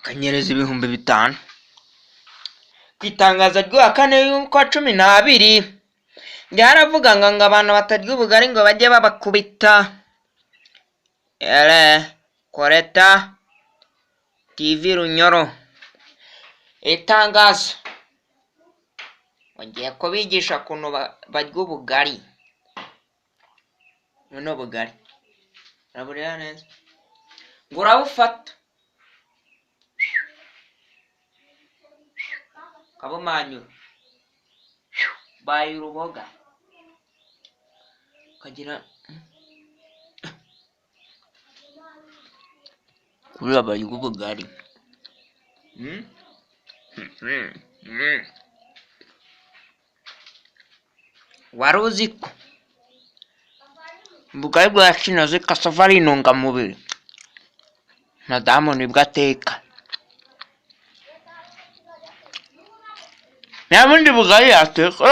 akanyereza 5,000 ku itangazo ry'uwa 4 y'ukwa 12 ryaravuga ngo abantu batarya ubugari ngo bajye babakubita. Koreta TV Runyoro itangazo bagiye kubigisha ukuntu barya ubugari. None ubugari uraburira neza ngo urabufata kabumanyura baye uruboga ukagira kuriya barya ubugari. Wari uzi ko ubugari bwa kinoze kasava ari intungamubiri madamu nibwo ateka? Nta bundi bugari yateka